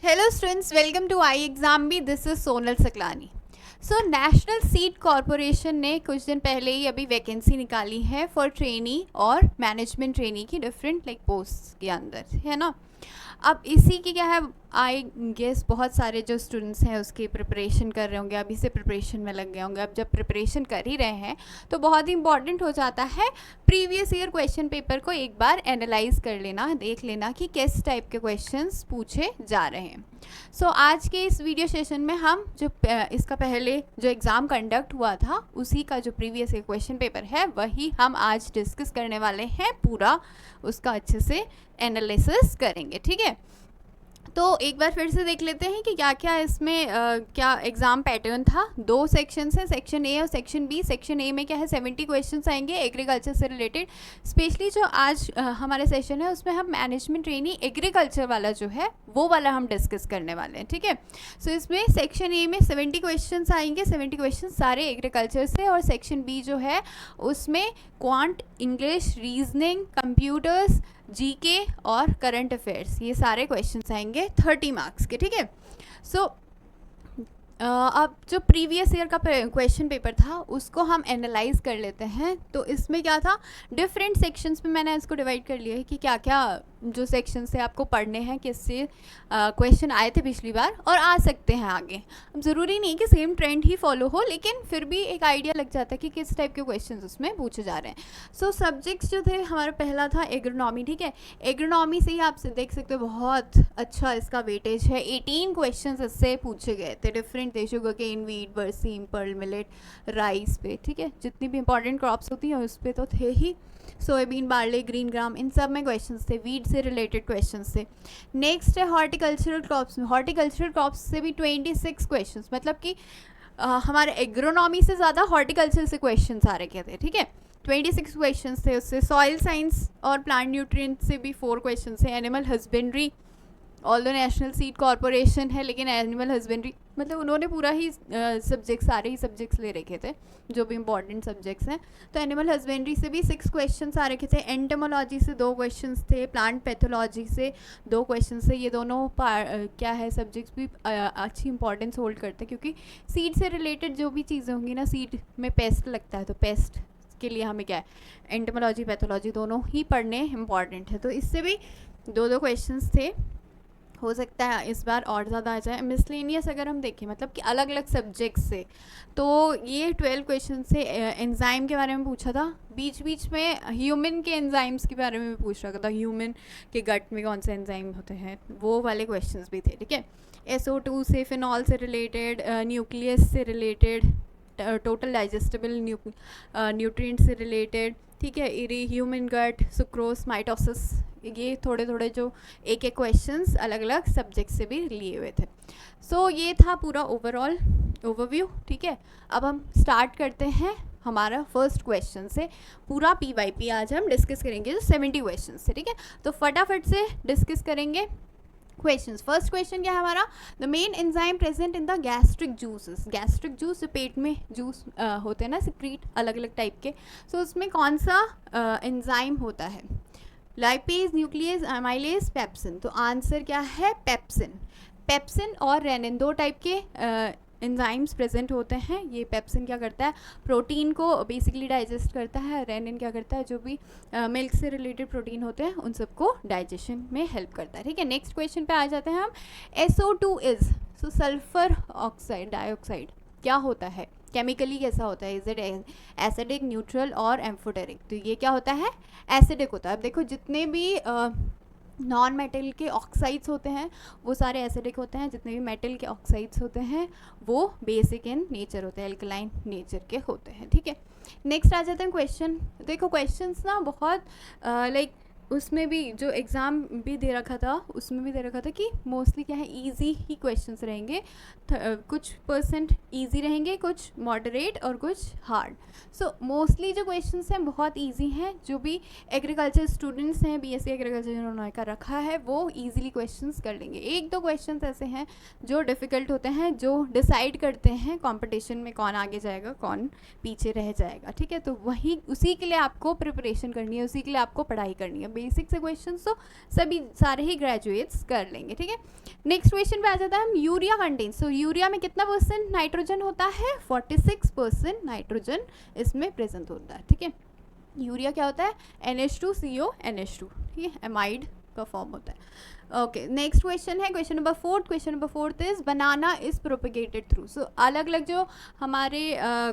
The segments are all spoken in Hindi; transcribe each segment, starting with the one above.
Hello students, welcome to iExamB. This is Sonal Saklani. So national seed corporation ने कुछ दिन पहले ही अभी वैकेंसी निकाली है फॉर ट्रेनी और मैनेजमेंट ट्रेनी की डिफरेंट पोस्ट के अंदर, है ना। अब इसी की क्या है, आई गेस बहुत सारे जो स्टूडेंट्स हैं उसकी प्रिपरेशन कर रहे होंगे, अभी से प्रिपरेशन में लग गए होंगे। अब जब प्रिपरेशन कर ही रहे हैं तो बहुत ही इंपॉर्टेंट हो जाता है प्रीवियस ईयर क्वेश्चन पेपर को एक बार एनालाइज कर लेना, देख लेना कि किस टाइप के क्वेश्चंस पूछे जा रहे हैं। सो आज के इस वीडियो सेशन में हम जो इसका पहले जो एग्ज़ाम कंडक्ट हुआ था उसी का जो प्रीवियस ईयर क्वेश्चन पेपर है वही हम आज डिस्कस करने वाले हैं, पूरा उसका अच्छे से एनालिसिस करेंगे, ठीक है। तो एक बार फिर से देख लेते हैं कि क्या क्या इसमें क्या एग्ज़ाम पैटर्न था। 2 सेक्शंस हैं, सेक्शन ए और सेक्शन बी। सेक्शन ए में क्या है 70 क्वेश्चंस आएंगे एग्रीकल्चर से रिलेटेड। स्पेशली जो आज हमारे सेशन है उसमें हम मैनेजमेंट ट्रेनी एग्रीकल्चर वाला जो है वो वाला हम डिस्कस करने वाले हैं, ठीक है। सो इसमें सेक्शन ए में 70 क्वेश्चंस आएंगे, 70 क्वेश्चन सारे एग्रीकल्चर से। और सेक्शन बी जो है उसमें quant, English, reasoning, computers, GK और करंट अफेयर्स, ये सारे क्वेश्चंस आएंगे 30 मार्क्स के, ठीक है। सो अब जो प्रीवियस ईयर का क्वेश्चन पेपर था उसको हम एनालाइज कर लेते हैं। तो इसमें क्या था, डिफरेंट सेक्शंस में मैंने इसको डिवाइड कर लिया है कि क्या क्या जो सेक्शन से आपको पढ़ने हैं, किससे क्वेश्चन आए थे पिछली बार और आ सकते हैं आगे। अब ज़रूरी नहीं कि सेम ट्रेंड ही फॉलो हो, लेकिन फिर भी एक आइडिया लग जाता है कि किस टाइप के क्वेश्चन उसमें पूछे जा रहे हैं। सो सब्जेक्ट्स जो थे, हमारा पहला था एग्रोनॉमी, ठीक है। एग्रोनॉमी से ही आप देख सकते हो बहुत अच्छा इसका वेटेज है। 18 क्वेश्चन इससे पूछे गए थे डिफरेंट थे, शुगर केन, वीट, बरसीम, पर्ल मिलेट, राइस पे, ठीक है। जितनी भी इंपॉर्टेंट क्रॉप्स होती हैं उस पर तो थे ही। सोयाबीन, बार्ले, ग्रीन ग्राम, इन सब में क्वेश्चंस थे, वीट से रिलेटेड क्वेश्चंस थे। नेक्स्ट है हॉर्टिकल्चरल क्रॉप्स में। हॉर्टिकल्चरल क्रॉप्स से भी 26 क्वेश्चंस, मतलब कि हमारे एग्रोनॉमी से ज़्यादा हॉर्टिकल्चर से क्वेश्चंस आ रखे थे, ठीक है। 26 क्वेश्चंस थे उससे। सॉइल साइंस और प्लांट न्यूट्रिएंट से भी 4 क्वेश्चंस थे। Animal husbandry, all the national seed corporation है लेकिन एनिमल हस्बेंड्री, मतलब उन्होंने पूरा ही सब्जेक्ट, सारे ही सब्जेक्ट्स ले रखे थे जो भी इंपॉर्टेंट सब्जेक्ट्स हैं। तो एनिमल हस्बेंड्री से भी 6 क्वेश्चंस आ रखे थे। एंटोमोलॉजी से 2 क्वेश्चंस थे। प्लांट पैथोलॉजी से 2 क्वेश्चंस थे। ये दोनों क्या है सब्जेक्ट्स भी अच्छी इंपॉर्टेंस होल्ड करते हैं, क्योंकि सीड से रिलेटेड जो भी चीज़ें होंगी ना, सीड में पेस्ट लगता है तो पेस्ट के लिए हमें क्या है, एंटोमोलॉजी, पैथोलॉजी दोनों ही पढ़ने इंपॉर्टेंट है। तो इससे भी 2 क्वेश्चंस थे। हो सकता है इस बार और ज़्यादा आ जाए। मिसलेनियस अगर हम देखें, मतलब कि अलग अलग सब्जेक्ट्स से, तो ये 12 क्वेश्चन से एंजाइम के बारे में पूछा था। बीच बीच में ह्यूमन के एंजाइम्स के बारे में भी पूछ रखा था, ह्यूमन के गट में कौन से एंजाइम होते हैं, वो वाले क्वेश्चंस भी थे, ठीक है। SO2 से, फिनॉल से रिलेटेड, न्यूक्लियस से रिलेटेड, टोटल डाइजेस्टेबल न्यूट्रिएंट से रिलेटेड, ठीक है। इरी, ह्यूमन गट, सुक्रोस, माइटोसिस, ये थोड़े थोड़े जो एक एक क्वेश्चंस अलग अलग सब्जेक्ट से भी लिए हुए थे। सो ये था पूरा ओवरऑल ओवरव्यू, ठीक है। अब हम स्टार्ट करते हैं हमारा फर्स्ट क्वेश्चन से। पूरा PYP आज हम डिस्कस करेंगे जो 70 क्वेश्चन से, ठीक है। तो फटाफट से डिस्कस करेंगे क्वेश्चंस। फर्स्ट क्वेश्चन क्या है हमारा, the main enzyme present in the gastric juices. Gastric juice जो पेट में जूस होते हैं ना, सिक्रीट अलग अलग टाइप के, सो उसमें कौन सा एंजाइम होता है, लाइपेज, न्यूक्लियस, अमाइलेज, पेप्सिन। तो आंसर क्या है, पेप्सिन। पेप्सिन और रेनिन 2 टाइप के एंजाइम्स प्रेजेंट होते हैं। ये पेप्सिन क्या करता है, प्रोटीन को बेसिकली डाइजेस्ट करता है। रेनिन क्या करता है, जो भी मिल्क से रिलेटेड प्रोटीन होते हैं उन सबको डाइजेशन में हेल्प करता है, ठीक है। नेक्स्ट क्वेश्चन पे आ जाते हैं हम। SO2 is, so sulphur oxide, dioxide क्या होता है, केमिकली कैसा होता है, इज इट एसिडिक, न्यूट्रल और एम्फोटेरिक। तो ये क्या होता है, एसिडिक होता है। अब देखो जितने भी नॉन मेटल के ऑक्साइड्स होते हैं वो सारे एसिडिक होते हैं, जितने भी मेटल के ऑक्साइड्स होते हैं वो बेसिक इन नेचर होते हैं, एल्कलाइन नेचर के होते हैं, ठीक है। नेक्स्ट आ जाते हैं क्वेश्चन। देखो क्वेश्चंस ना बहुत उसमें भी जो एग्ज़ाम भी दे रखा था उसमें भी दे रखा था कि मोस्टली क्या है, इजी ही क्वेश्चंस रहेंगे। कुछ % इजी रहेंगे, कुछ मॉडरेट और कुछ हार्ड। सो मोस्टली जो क्वेश्चंस हैं बहुत इजी हैं। जो भी एग्रीकल्चर स्टूडेंट्स हैं, BSc एग्रीकल्चर जिन्होंने का रखा है वो इजीली क्वेश्चंस कर लेंगे। 1-2 क्वेश्चंस ऐसे हैं जो डिफ़िकल्ट होते हैं, जो डिसाइड करते हैं कंपटीशन में कौन आगे जाएगा कौन पीछे रह जाएगा, ठीक है। तो वही उसी के लिए आपको प्रिपरेशन करनी है, उसी के लिए आपको पढ़ाई करनी है। बेसिक से क्वेश्चन तो सभी सारे ही ग्रेजुएट्स कर लेंगे, ठीक है। नेक्स्ट क्वेश्चन पे आ जाता है हम यूरिया कंटेंट। सो यूरिया में कितना परसेंट नाइट्रोजन होता है, 46% नाइट्रोजन इसमें प्रेजेंट होता है, ठीक है। यूरिया क्या होता है, NH2CO NH2, ठीक है, एमाइड का फॉर्म होता है। ओके, नेक्स्ट क्वेश्चन है question number 4। Question number 4 is banana is propagated through. So अलग अलग जो हमारे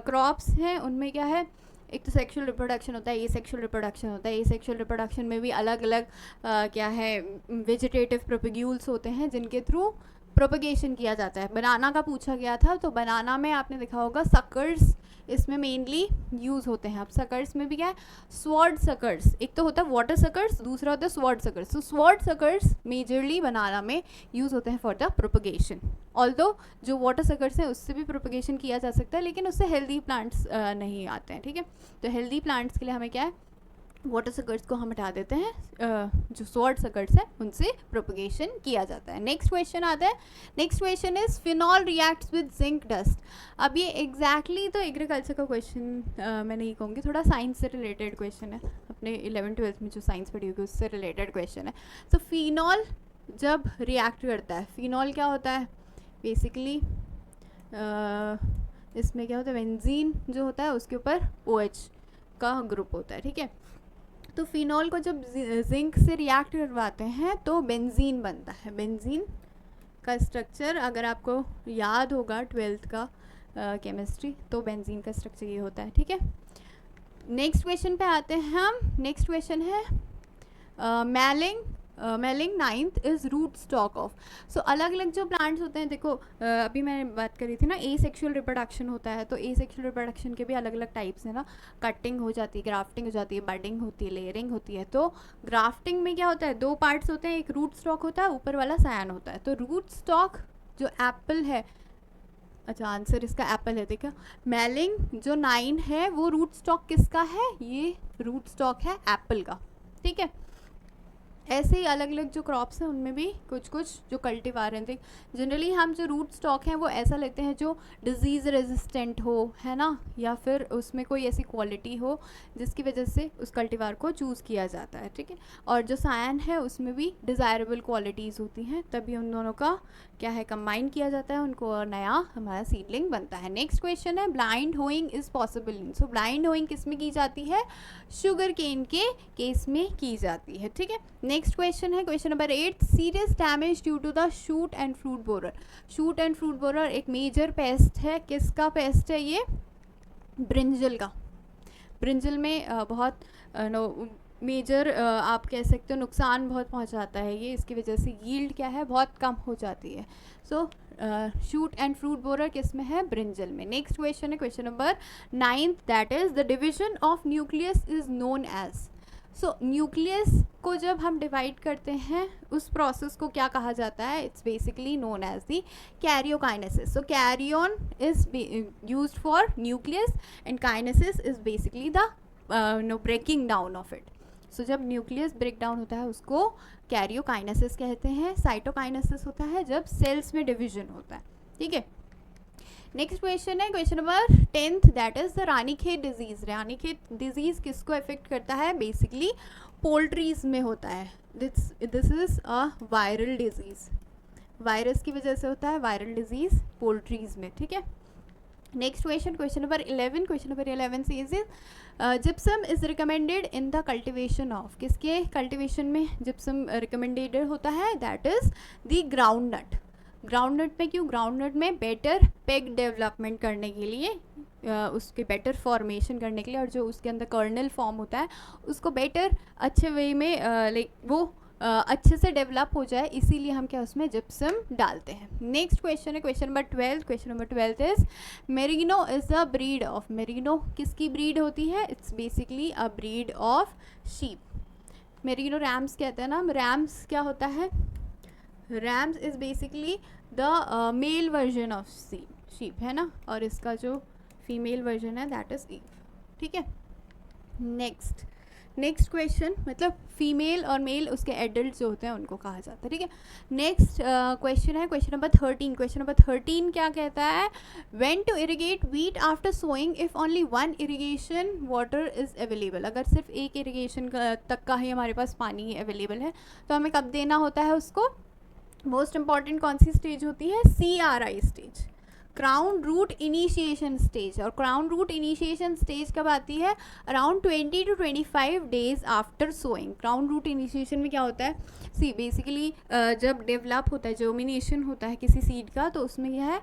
क्रॉप्स हैं उनमें क्या है, एक तो सेक्सुअल रिप्रोडक्शन होता है, ये सेक्सुअल रिप्रोडक्शन होता है। ये सेक्सुअल रिप्रोडक्शन में भी अलग अलग क्या है वेजिटेटिव प्रोपेग्यूल्स होते हैं जिनके थ्रू प्रोपेगेशन किया जाता है। बनाना का पूछा गया था, तो बनाना में आपने देखा होगा सकर्स इसमें मेनली यूज़ होते हैं। अब सकर्स में भी क्या है, स्वॉर्ड सकर्स, एक तो होता है वाटर सकर्स, दूसरा होता है स्वॉर्ड सकर्स। तो स्वॉर्ड सकर्स मेजरली बनाना में यूज़ होते हैं फॉर द प्रोपेगेशन। ऑल्दो जो वाटर सकर्स हैं उससे भी प्रोपेगेशन किया जा सकता है, लेकिन उससे हेल्दी प्लांट्स नहीं आते हैं, ठीक है। तो हेल्दी प्लांट्स के लिए हमें क्या है, वाटर सकर्स को हम हटा देते हैं, जो स्वॉर्ड सकर्स हैं उनसे प्रोपेगेशन किया जाता है। नेक्स्ट क्वेश्चन आता है, next question is phenol reacts with zinc dust. अब ये एग्जैक्टली तो एग्रीकल्चर का क्वेश्चन मैं नहीं कहूँगी, थोड़ा साइंस से रिलेटेड क्वेश्चन है, अपने 11th-12th में जो साइंस पढ़ी होगी उससे रिलेटेड क्वेश्चन है। तो फिनॉल जब रिएक्ट करता है, फिनॉल क्या होता है बेसिकली, इसमें क्या होता है, बेंजीन जो होता है उसके ऊपर OH का ग्रुप होता है, ठीक है। तो फिनॉल को जब जिंक से रिएक्ट करवाते हैं तो बेंजीन बनता है। बेंजीन का स्ट्रक्चर अगर आपको याद होगा 12th का केमिस्ट्री, तो बेंजीन का स्ट्रक्चर ये होता है, ठीक है। नेक्स्ट क्वेश्चन पे आते हैं हम। नेक्स्ट क्वेश्चन है मेलिंग 9th is rootstock of. So अलग अलग जो प्लांट्स होते हैं, देखो अभी मैंने बात करी थी ना, एसेक्सुअल रिप्रोडक्शन होता है, तो एसेक्सुअल रिप्रोडक्शन के भी अलग अलग टाइप्स हैं ना, कटिंग हो जाती है, ग्राफ्टिंग हो जाती है, बडिंग होती है, लेयरिंग होती है। तो ग्राफ्टिंग में क्या होता है, 2 पार्ट्स होते हैं, एक रूट स्टॉक होता है, ऊपर वाला सायन होता है। तो रूट स्टॉक जो एप्पल है, अच्छा आंसर इसका एप्पल है, देखा। मेलिंग जो 9 है वो रूट स्टॉक किसका है, ये रूट स्टॉक है एप्पल का, ठीक है। ऐसे ही अलग अलग जो क्रॉप्स हैं उनमें भी कुछ कुछ जो कल्टीवार हैं, देख जनरली हम जो रूट स्टॉक हैं वो ऐसा लेते हैं जो डिजीज़ रेजिस्टेंट हो, है ना, या फिर उसमें कोई ऐसी क्वालिटी हो जिसकी वजह से उस कल्टीवार को चूज़ किया जाता है, ठीक है। और जो सायन है उसमें भी डिज़ायरेबल क्वालिटीज़ होती हैं, तभी उन दोनों का क्या है कंबाइन किया जाता है उनको, और नया हमारा सीडलिंग बनता है। नेक्स्ट क्वेश्चन है blind hoeing is possible in. So blind hoeing किस में की जाती है, शुगर केन के केस में की जाती है, ठीक है। नेक्स्ट क्वेश्चन है question number 8, serious damage due to the shoot and fruit borer. Shoot and fruit borer एक मेजर पेस्ट है, किसका पेस्ट है ये, ब्रिंजल का। ब्रिंजल में बहुत मेजर आप कह सकते हो नुकसान बहुत पहुंचाता है ये, इसकी वजह से यील्ड क्या है बहुत कम हो जाती है। So shoot and fruit borer किस में है, ब्रिंजल में। नेक्स्ट क्वेश्चन है question number 9, that is the division of nucleus is known as. सो न्यूक्लियस को जब हम डिवाइड करते हैं उस प्रोसेस को क्या कहा जाता है, it's basically known as the karyokinesis. So karyon is used for nucleus and kinesis is basically the breaking down of it. So जब न्यूक्लियस ब्रेक डाउन होता है उसको कैरियोकाइनेसिस कहते हैं। साइटोकाइनेसिस होता है जब सेल्स में डिवीजन होता है, ठीक है। नेक्स्ट क्वेश्चन है question number 10, that is the Ranikhet disease. Ranikhet disease किसको अफेक्ट करता है, बेसिकली पोल्ट्रीज में होता है। This is a viral disease, virus की वजह से होता है वायरल डिजीज पोल्ट्रीज में, ठीक है। Next question question number 11, question number 11 से is gypsum is recommended in the cultivation of. किसके कल्टिवेशन में जिप्सम रिकमेंडेड होता है, that is the groundnut. Groundnut में क्यों, ग्राउंड नट में बेटर पेग डेवलपमेंट करने के लिए, उसके बेटर फॉर्मेशन करने के लिए, और जो उसके अंदर कर्नल फॉर्म होता है उसको बेटर अच्छे वे में लाइक वो अच्छे से डेवलप हो जाए, इसीलिए हम क्या उसमें जिप्सम डालते हैं। नेक्स्ट क्वेश्चन है question number 12, question number 12 is merino is the breed of. Merino किसकी ब्रीड होती है, it's basically a breed of sheep. Merino rams कहते हैं ना, रैम्स क्या होता है, rams is basically the male version of sheep है ना, और इसका जो फीमेल वर्जन है दैट इज ईव, ठीक है। नेक्स्ट क्वेश्चन, मतलब फीमेल और मेल उसके एडल्ट जो होते हैं उनको कहा जाता है, ठीक है। नेक्स्ट क्वेश्चन है क्वेश्चन नंबर 13। क्वेश्चन नंबर 13 क्या कहता है, when to irrigate wheat after sowing if only one irrigation water is available. अगर सिर्फ एक इरिगेशन तक का ही हमारे पास पानी अवेलेबल है तो हमें कब देना होता है उसको। मोस्ट इंपॉर्टेंट कौन सी स्टेज होती है, CRI stage, crown root initiation stage. और क्राउन रूट इनिशिएशन स्टेज कब आती है, around 20 to 25 days after sowing. Crown root initiation में क्या होता है, सी बेसिकली जब डेवलप होता है, जर्मिनेशन होता है किसी सीड का, तो उसमें क्या है,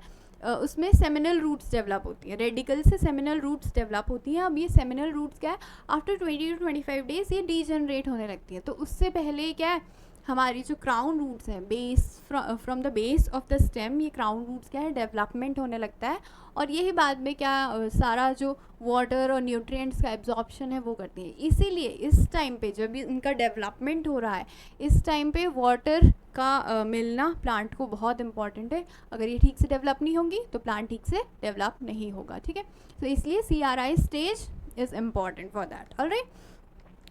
उसमें सेमिनल रूट्स डेवलप होती हैं, रेडिकल से सेमिनल रूट्स डेवलप होती हैं। अब ये सेमिनल रूट्स क्या है, आफ्टर 20 to 25 डेज ये डीजनरेट होने लगती है। तो उससे पहले क्या है, हमारी जो क्राउन रूट्स हैं, base from the base of the stem, ये क्राउन रूट्स क्या है, डेवलपमेंट होने लगता है। और यही बाद में क्या सारा जो वाटर और न्यूट्रिएंट्स का एब्जॉर्प्शन है वो करती है। इसीलिए इस टाइम पे जब इनका डेवलपमेंट हो रहा है, इस टाइम पे वाटर का मिलना प्लांट को बहुत इंपॉर्टेंट है। अगर ये ठीक से डेवलप नहीं होंगी तो प्लांट ठीक से डेवलप नहीं होगा, ठीक है। तो इसलिए CRI stage is important for that. Alright,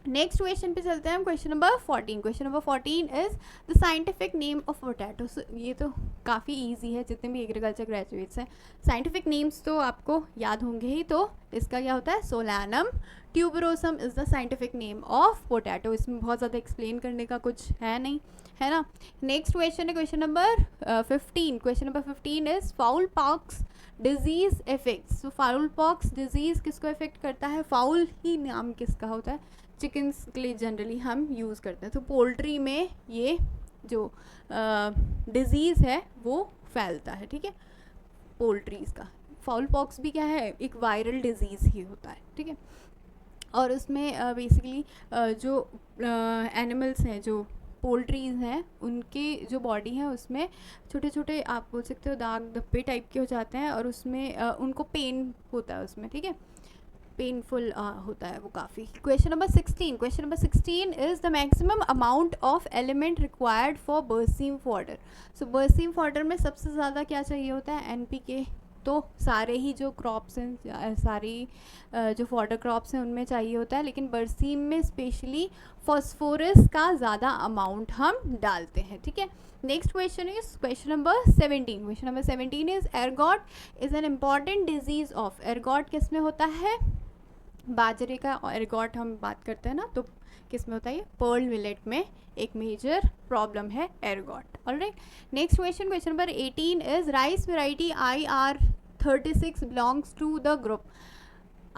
next question पे चलते हैं हम, question number 14। Question number 14 is the scientific name of potato. ये तो काफ़ी इजी है, जितने भी एग्रीकल्चर ग्रेजुएट्स हैं साइंटिफिक नेम्स तो आपको याद होंगे ही। तो इसका क्या होता है, solanum tuberosum is the scientific name of potato. इसमें बहुत ज़्यादा एक्सप्लेन करने का कुछ है नहीं, है ना। नेक्स्ट क्वेश्चन है question number 15। Question number 15 is foul pox disease effects. तो फाउल पॉक्स डिजीज़ किसको इफेक्ट करता है, फाउल ही नाम किसका होता है, चिकन्स के लिए जनरली हम यूज़ करते हैं। तो पोल्ट्री में ये जो डिज़ीज़ है वो फैलता है, ठीक है, पोल्ट्रीज़ का। फाउल पॉक्स भी क्या है, एक वायरल डिज़ीज़ ही होता है, ठीक है। और उसमें बेसिकली जो एनिमल्स हैं, जो पोल्ट्रीज़ हैं, उनके जो बॉडी है उसमें छोटे छोटे, आप बोल सकते हो दाग धब्बे टाइप के हो जाते हैं, और उसमें उनको पेन होता है उसमें, ठीक है, पेनफुल होता है वो काफ़ी। Question number 16। Question number 16 is the maximum amount of element required for berseem fodder. So berseem fodder में सबसे ज़्यादा क्या चाहिए होता है, NPK। तो सारे ही जो क्रॉप्स हैं, सारी जो फॉडर क्रॉप्स हैं उनमें चाहिए होता है, लेकिन बरसीम में स्पेशली फॉस्फोरस का ज़्यादा अमाउंट हम डालते हैं, ठीक है। Next question is question number 17। Question number 17 is ergot is an important disease of. Ergot किस में होता है, बाजरे का एर्गॉट हम बात करते हैं ना, तो किस में होता है, पर्ल मिलेट में एक मेजर प्रॉब्लम है ergot. Alright, next question, question number 18 is rice variety IR36 belongs to the group.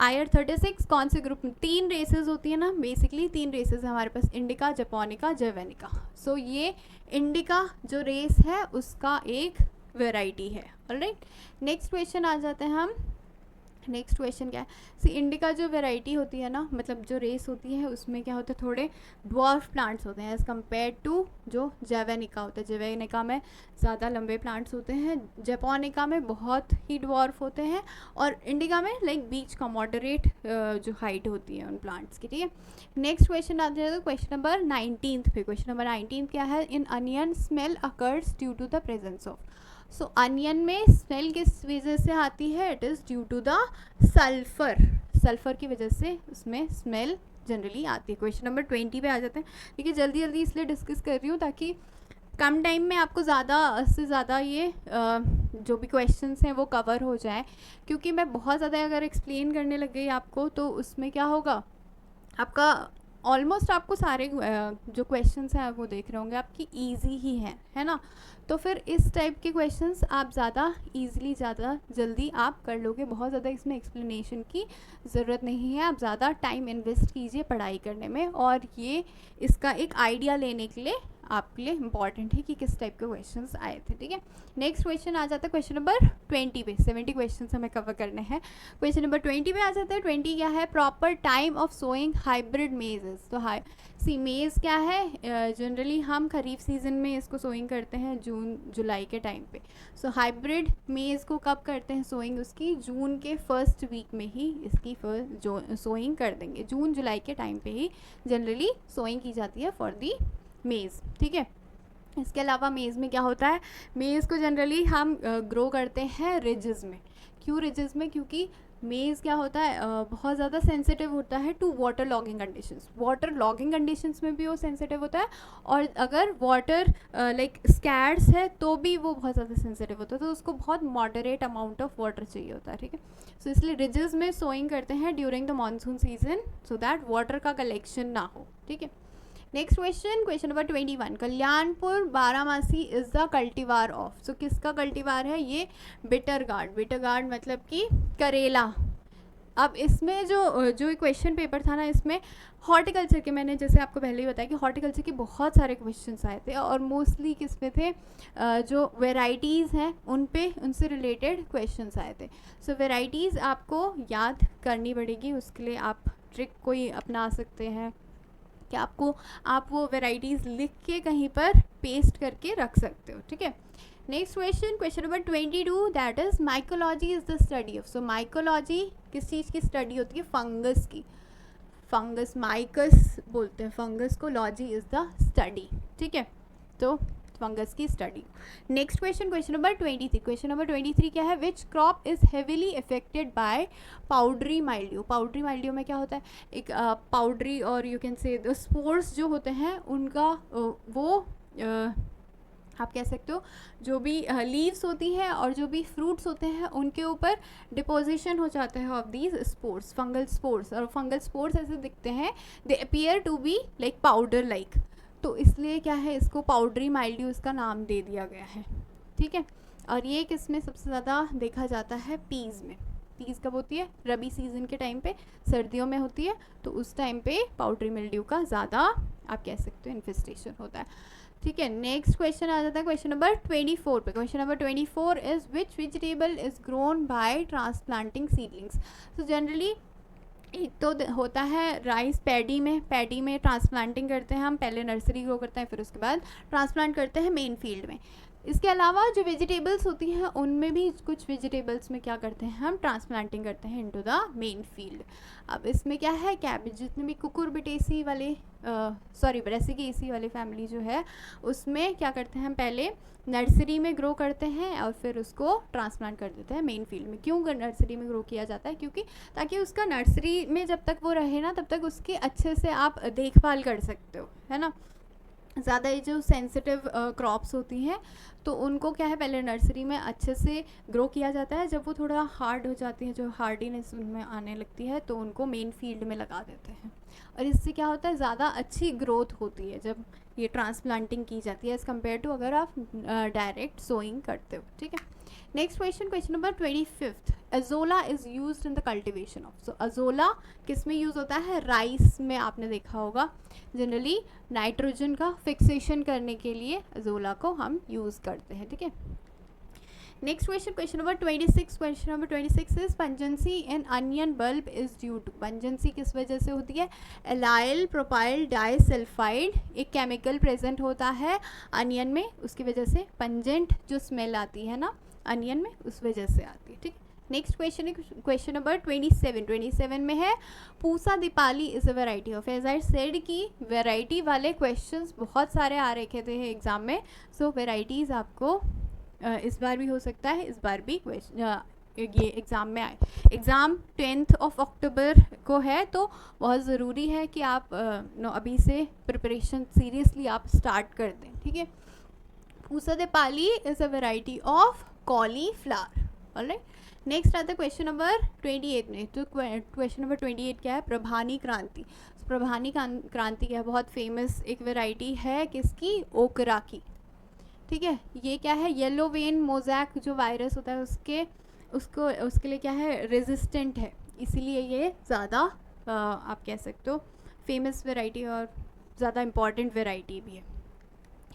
IR36 कौन से ग्रुप में, 3 रेसेस होती है ना, बेसिकली 3 रेसेस है हमारे पास, इंडिका, जपोनिका, जैवेनिका। सो ये इंडिका जो रेस है उसका एक वेराइटी है। ऑलराइट, नेक्स्ट क्वेश्चन आ जाते हैं हम। नेक्स्ट क्वेश्चन क्या है, सी इंडिका जो वैरायटी होती है ना, मतलब जो रेस होती है उसमें क्या होता है, थोड़े ड्वार्फ प्लांट्स होते हैं एज़ कम्पेयर टू जो जैवेनिका होता है। जैवेनिका में ज़्यादा लंबे प्लांट्स होते हैं, जैपोनिका में बहुत ही ड्वार्फ होते हैं, और इंडिका में लाइक बीच का मॉडरेट जो हाइट होती है उन प्लांट्स की, ठीक है। नेक्स्ट क्वेश्चन आ जाएगा क्वेश्चन नंबर 19 पे। क्वेश्चन नंबर 19 क्या है, in onion smell occurs due to the presence of. So onion में स्मेल किस वजह से आती है, it is due to the sulphur. Sulphur की वजह से उसमें स्मेल जनरली आती है। क्वेश्चन नंबर 20 पे आ जाते हैं। देखिए जल्दी जल्दी इसलिए डिस्कस कर रही हूँ ताकि कम टाइम में आपको ज़्यादा से ज़्यादा ये जो भी क्वेश्चंस हैं वो कवर हो जाए, क्योंकि मैं बहुत ज़्यादा अगर एक्सप्लेन करने लग गई आपको तो उसमें क्या होगा, आपका ऑलमोस्ट आपको सारे जो क्वेश्चंस हैं वो देख रहे होंगे आपकी इजी ही हैं, है ना। तो फिर इस टाइप के क्वेश्चंस आप ज़्यादा इजीली, ज़्यादा जल्दी आप कर लोगे। बहुत ज़्यादा इसमें एक्सप्लेनेशन की ज़रूरत नहीं है, आप ज़्यादा टाइम इन्वेस्ट कीजिए पढ़ाई करने में, और ये इसका एक आइडिया लेने के लिए आपके लिए इम्पॉर्टेंट है कि किस टाइप के क्वेश्चंस आए थे, ठीक है। नेक्स्ट क्वेश्चन आ जाता है क्वेश्चन नंबर 20 पे। 70 क्वेश्चंस हमें कवर करने हैं। क्वेश्चन नंबर 20 पे आ जाता है। 20 क्या है, proper time of sowing hybrid maizes. तो मेज़ क्या है, जनरली हम खरीफ सीजन में इसको सोइंग करते हैं जून जुलाई के टाइम पे। सो हाइब्रिड मेज़ को कब करते हैं सोइंग, उसकी जून के फर्स्ट वीक में ही इसकी जो सोइंग कर देंगे। जून जुलाई के टाइम पे ही जनरली सोइंग की जाती है फॉर दी मेज़, ठीक है। इसके अलावा मेज़ में क्या होता है, मेज़ को जनरली हम ग्रो करते हैं रिजेस में। क्यों रिजेस में, क्योंकि मेज़ क्या होता है, बहुत ज़्यादा सेंसिटिव होता है to water logging conditions, water logging conditions में भी वो सेंसिटिव होता है, और अगर वाटर लाइक स्कैर्स है तो भी वो बहुत ज़्यादा सेंसिटिव होता है, तो उसको बहुत मॉडरेट अमाउंट ऑफ वाटर चाहिए होता है, ठीक है। सो इसलिए रिजेस में सोइंग करते हैं during the monsoon season so that water का कलेक्शन ना हो, ठीक है। Next question, question number 21, Kalyanpur बारामासी इज द कल्टीवार ऑफ, सो किसका कल्टीवार है ये, बिटर गार्ड, बिटर गार्ड मतलब कि करेला। अब इसमें जो क्वेश्चन पेपर था ना, इसमें हॉर्टिकल्चर के, मैंने जैसे आपको पहले ही बताया कि हॉर्टिकल्चर के बहुत सारे क्वेश्चंस आए थे, और मोस्टली किस पे थे, जो वेराइटीज़ हैं उनसे रिलेटेड क्वेश्चंस आए थे। सो वेराइटीज़ आपको याद करनी पड़ेगी, उसके लिए आप ट्रिक कोई अपना सकते हैं कि आप वो वेराइटीज़ लिख के कहीं पर पेस्ट करके रख सकते हो, ठीक है। Next question, question number 22, that is mycology is the study of, so mycology किस चीज़ की स्टडी होती है, फंगस की, फंगस माइकस बोलते हैं फंगस को, लॉजी इज द स्टडी, ठीक है, तो फंगस की study. Next question, question number 23, question number 23 क्या है, which crop is heavily affected by powdery mildew, powdery mildew में क्या होता है, एक पाउडरी और you can say the spores जो होते हैं उनका वो आप कह सकते हो जो भी लीव्स होती हैं और जो भी फ्रूट्स होते हैं उनके ऊपर डिपोजिशन हो जाता है of these spores, fungal spores, और फंगल स्पोर्स ऐसे दिखते हैं, they appear to be like powder like, तो इसलिए क्या है, इसको पाउडरी माइल्ड्यू इसका नाम दे दिया गया है, ठीक है। और ये किस में सबसे ज़्यादा देखा जाता है, पीज़ में, पीज़ कब होती है, रबी सीजन के टाइम पे, सर्दियों में होती है, तो उस टाइम पे पाउडरी मिल्ड्यू का ज़्यादा आप कह सकते हो इन्फेस्टेशन होता है, ठीक है। नेक्स्ट क्वेश्चन आ जाता है क्वेश्चन नंबर 24 पे, question number 24 is which vegetable is grown by transplanting seedlings, तो जनरली एक तो होता है राइस, पैडी में ट्रांसप्लांटिंग करते हैं हम, पहले नर्सरी ग्रो करते हैं फिर उसके बाद ट्रांसप्लांट करते हैं मेन फील्ड में। इसके अलावा जो वेजिटेबल्स होती हैं उनमें भी कुछ वेजिटेबल्स में क्या करते हैं, हम ट्रांसप्लांटिंग करते हैं इनटू द मेन फील्ड। अब इसमें क्या है, कैबेज जितने भी कुकुरबिटेसी वाले ब्रेसिकेसी वाले फैमिली जो है उसमें क्या करते हैं, हम पहले नर्सरी में ग्रो करते हैं और फिर उसको ट्रांसप्लांट कर देते हैं मेन फील्ड में। क्यों नर्सरी में ग्रो किया जाता है, क्योंकि ताकि उसका नर्सरी में जब तक वो रहे ना तब तक उसकी अच्छे से आप देखभाल कर सकते हो, है ना। ज़्यादा ये जो सेंसिटिव क्रॉप्स होती हैं तो उनको क्या है, पहले नर्सरी में अच्छे से ग्रो किया जाता है, जब वो थोड़ा हार्ड हो जाती है, जो हार्डीनेस उनमें आने लगती है तो उनको मेन फील्ड में लगा देते हैं, और इससे क्या होता है, ज़्यादा अच्छी ग्रोथ होती है जब ये ट्रांसप्लांटिंग की जाती है एज़ कम्पेयर टू अगर आप डायरेक्ट सोइंग करते हो, ठीक है। Next question, question number 25, azolla is used in the cultivation of, so azolla किस में यूज़ होता है, राइस में, आपने देखा होगा जनरली नाइट्रोजन का फिक्सेशन करने के लिए अजोला को हम यूज़ करते हैं, ठीक है। Next question, question number 26, question number 26 is pungency in onion bulb is due to, pungency किस वजह से होती है, एलाइल प्रोपाइल डाइसल्फाइड, एक केमिकल प्रेजेंट होता है अनियन में, उसकी वजह से पंजेंट जो स्मेल आती है ना अनियन में उस वजह से आती है, ठीक है। नेक्स्ट क्वेश्चन है क्वेश्चन नंबर 27 में है Pusa Deepali is a variety of, as I said कि वेराइटी वाले क्वेश्चंस बहुत सारे आ रखे थे एग्ज़ाम में, सो वेराइटीज़ आपको इस बार भी हो सकता है, इस बार भी ये एग्ज़ाम में आए। एग्ज़ाम 10 अक्टूबर को है तो बहुत ज़रूरी है कि आप अभी से प्रिपरेशन सीरियसली आप स्टार्ट कर दें, ठीक है। Pusa Deepali is a variety of cauliflower, alright. Next आता है क्वेश्चन नंबर 28 में, तो क्वेश्चन नंबर 28 क्या है, प्रभानी क्रांति, प्रभानी क्रांति क्या है, बहुत फेमस एक वेराइटी है किसकी, ओकरा की, ठीक है। ये क्या है, येलो वेन मोजैक जो वायरस होता है उसके लिए क्या है, रेजिस्टेंट है, इसीलिए ये ज़्यादा आप कह सकते हो फेमस वेराइटी और ज़्यादा इम्पॉर्टेंट वेराइटी भी है।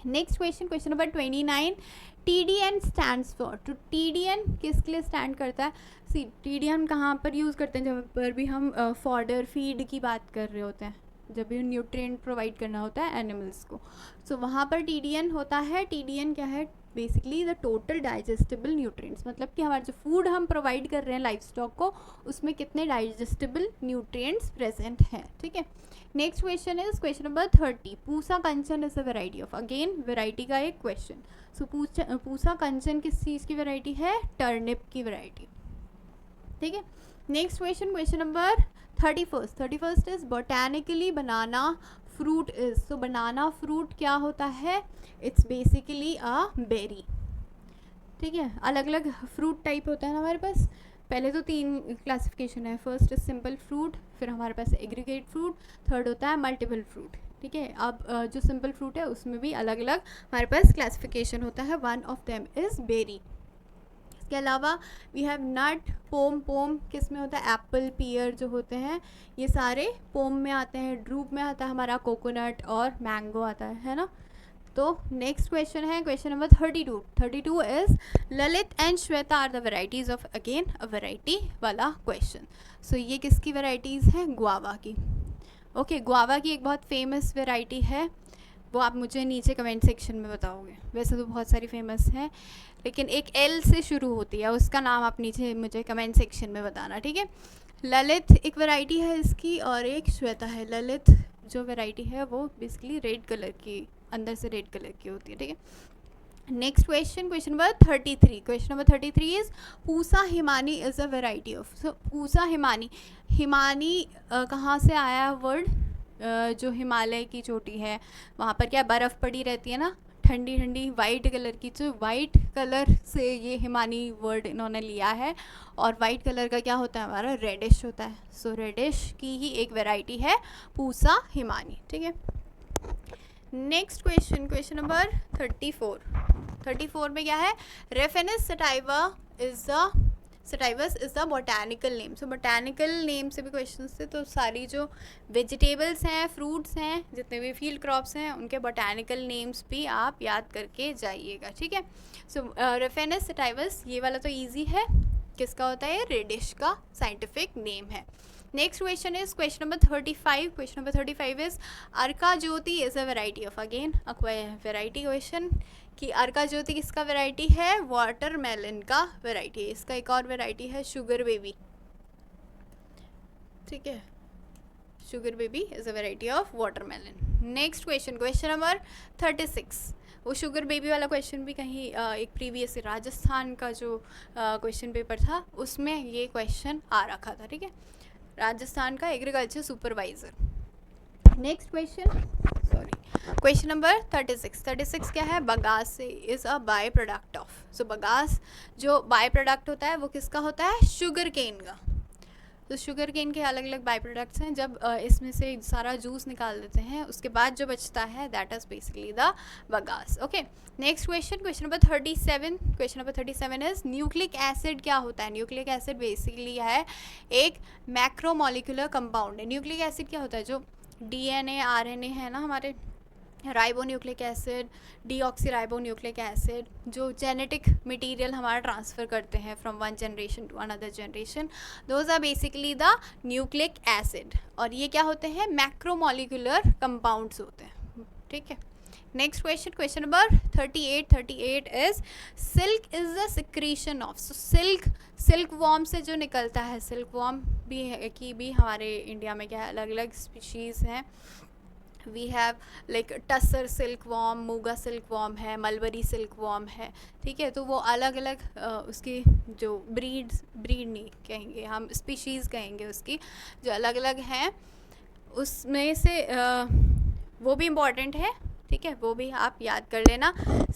Next question, question number 29, TDN stands for, तो TDN किसके लिए स्टैंड करता है, सी TDN कहाँ पर यूज़ करते हैं, जब पर भी हम फॉडर फीड की बात कर रहे होते हैं, जब भी न्यूट्रिएंट प्रोवाइड करना होता है एनिमल्स को, सो वहाँ पर TDN होता है। TDN क्या है, basically the total digestible nutrients, मतलब कि हमारा जो फूड हम प्रोवाइड कर रहे हैं लाइफ स्टॉक को उसमें कितने डाइजेस्टिबल न्यूट्रिएंट्स प्रेजेंट हैं, ठीक है। Next question is question number 30, Pusa Kanchan is a variety of, again variety का एक क्वेश्चन, सो पूसा कंचन किस चीज़ की वेराइटी है, टर्निप की वेराइटी, ठीक है। Next question number 31 is botanically banana fruit is. So banana fruit क्या होता है? It's basically a berry. ठीक है, अलग अलग फ्रूट टाइप होता है ना हमारे पास. पहले तो 3 क्लासिफिकेशन है. फर्स्ट इज सिंपल फ्रूट, फिर हमारे पास एग्रीगेट फ्रूट, थर्ड होता है मल्टीपल फ्रूट. ठीक है, अब जो सिंपल फ्रूट है उसमें भी अलग अलग हमारे पास क्लासिफिकेशन होता है. One of them is berry. इसके अलावा we have nut, pome. Pome किस में होता है? एप्पल, पियर जो होते हैं ये सारे पोम में आते हैं. ड्रूप में आता है हमारा कोकोनट और मैंगो आता है ना. तो नेक्स्ट क्वेश्चन है question number 32 is Lalit and Shweta are the varieties of, again a variety वाला क्वेश्चन. सो ये किसकी वेराइटीज़ हैं? गुआवा की. ओके, गुआवा की एक बहुत फेमस वेराइटी है, वो आप मुझे नीचे कमेंट सेक्शन में बताओगे. वैसे तो बहुत सारी फेमस हैं, लेकिन एक एल से शुरू होती है, उसका नाम आप नीचे मुझे कमेंट सेक्शन में बताना. ठीक है, ललित एक वैरायटी है इसकी और एक श्वेता है. ललित जो वैरायटी है वो बेसिकली रेड कलर की, अंदर से रेड कलर की होती है. ठीक है, next question number 33 is Pusa Himani is a variety of. So Pusa Himani, Himani कहाँ से आया वर्ड? जो हिमालय की चोटी है वहाँ पर क्या बर्फ़ पड़ी रहती है ना, ठंडी ठंडी वाइट कलर की. जो वाइट कलर से ये हिमानी वर्ड इन्होंने लिया है, और वाइट कलर का क्या होता है हमारा? रेडिश होता है. सो रेडिश की ही एक वैरायटी है पूसा हिमानी. ठीक है, नेक्स्ट क्वेश्चन नंबर 34 में क्या है? Raphanus sativus is the botanical name. So botanical name से भी क्वेश्चन थे. तो सारी जो वेजिटेबल्स हैं, फ्रूट्स हैं, जितने भी फील्ड क्रॉप्स हैं, उनके बोटानिकल नेम्स भी आप याद करके जाइएगा. ठीक है, सो रेफेनस सटाइवस ये वाला तो ईजी है. किसका होता है? रेडिश का साइंटिफिक नेम है. Next question is question number 35 is Arka Jyoti is a variety of, again a variety question कि अर्का ज्योति किसका वेराइटी है? वाटरमेलन का वेराइटी है. इसका एक और वेराइटी है शुगर बेबी. ठीक है, sugar baby is a variety of watermelon. Next question number 36. वो शुगर बेबी वाला क्वेश्चन भी कहीं एक प्रीवियस राजस्थान का जो क्वेश्चन पेपर था उसमें ये क्वेश्चन आ रखा था. ठीक है, राजस्थान का agriculture supervisor. Next question number 36 क्या है? Bagasse is a by product of. So bagasse जो बाय प्रोडक्ट होता है वो किसका होता है? शुगर केन का. तो शुगर केन के अलग अलग बाई प्रोडक्ट्स हैं. जब इसमें से सारा जूस निकाल देते हैं उसके बाद जो बचता है that is basically the bagasse. Okay, next question number 37 is nucleic acid क्या होता है? न्यूक्लिक एसिड बेसिकली है एक मैक्रोमोलिकुलर कंपाउंड है. न्यूक्लिक एसिड क्या होता है? जो DNA RNA है ना हमारे, राइबोन्यूक्लिक एसिड, डीऑक्सीराइबोन्यूक्लिक एसिड, जो जेनेटिक मटेरियल हमारा ट्रांसफ़र करते हैं from one generation to another generation, those are basically the nucleic acid. और ये क्या होते हैं? मैक्रोमोलिकुलर कंपाउंड्स होते हैं. ठीक है, next question number 38 is silk is the secretion of. So silk worm से जो निकलता है, सिल्क वॉर्म भी है कि भी हमारे इंडिया में क्या है अलग अलग स्पीशीज़ हैं. We have like tasar silkworm, Muga silkworm है, मलबरी सिल्क वॉर्म है. ठीक है, तो वो अलग अलग उसकी जो ब्रीड नहीं कहेंगे हम, स्पीशीज़ कहेंगे उसकी, जो अलग अलग हैं उसमें से वो भी इम्पॉर्टेंट है. ठीक है, वो भी आप याद कर लेना.